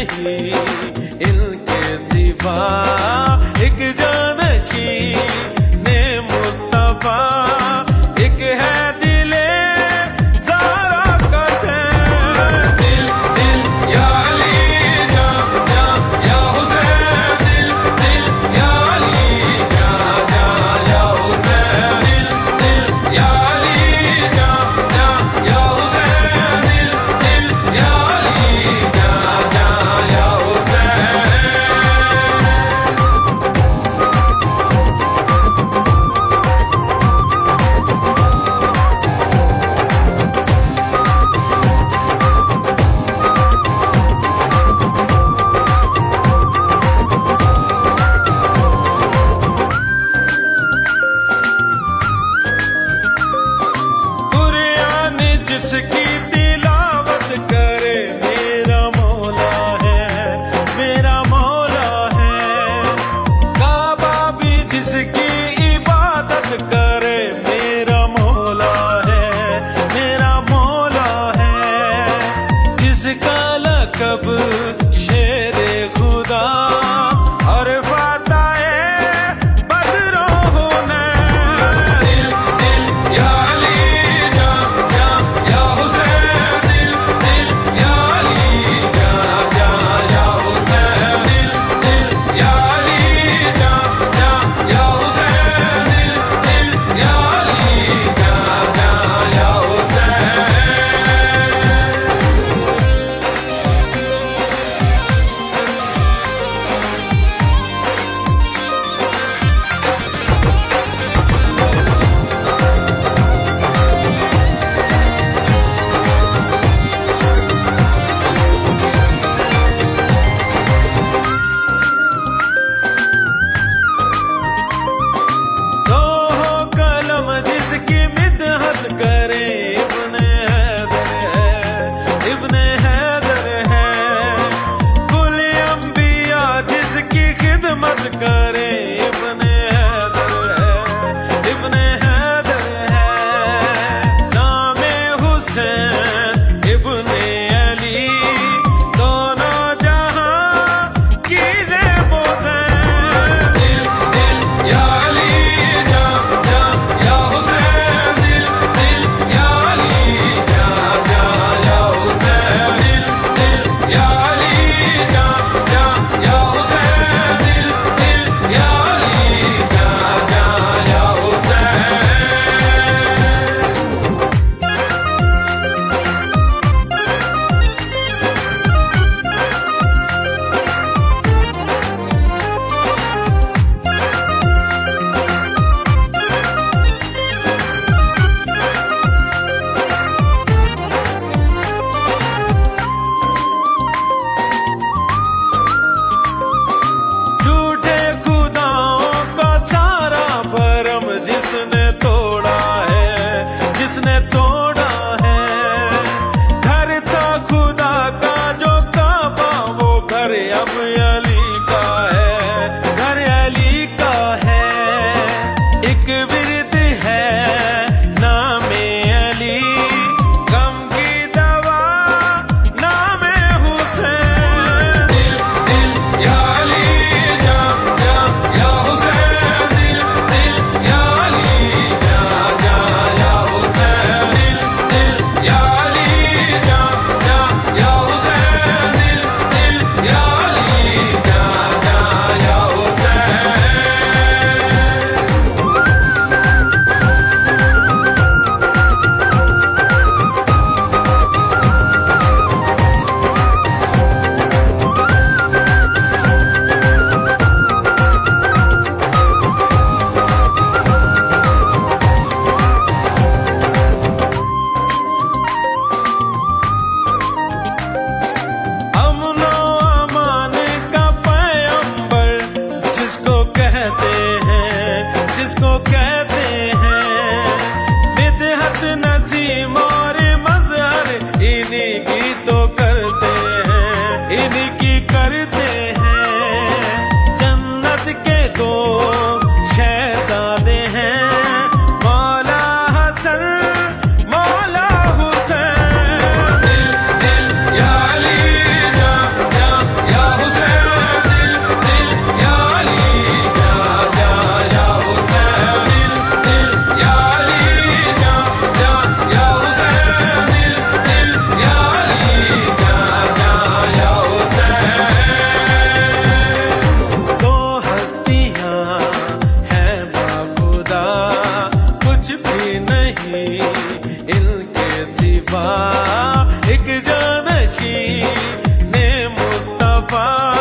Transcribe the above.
नहीं इनके सिवा एक जानशी ने मुस्तफा एक है दिले ज़हरा का चैन। दिल दिल या अली जा जा या हुसैन, दिल दिल या अली जा जा या हुसैन, दिल दिल या अली जा जा या हुसैन, दिल दिल या अली जा जा या हुसैन। कुरान जिसकी तिलावत करे मेरा मौला है, मेरा मौला है। काबा भी जिसकी इबादत करे मेरा मौला है, मेरा मौला है। जिसका लक़ब शेरे खुदा और फाताए बदरों हुनैन। दिल दिल या अली जा जा या हुसैन, दिल दिल या अली जा जा या हुसैन, दिल दिल या अली जा जा या हुसैन, दिल दिल या अली जा जा या हुसैन। वफा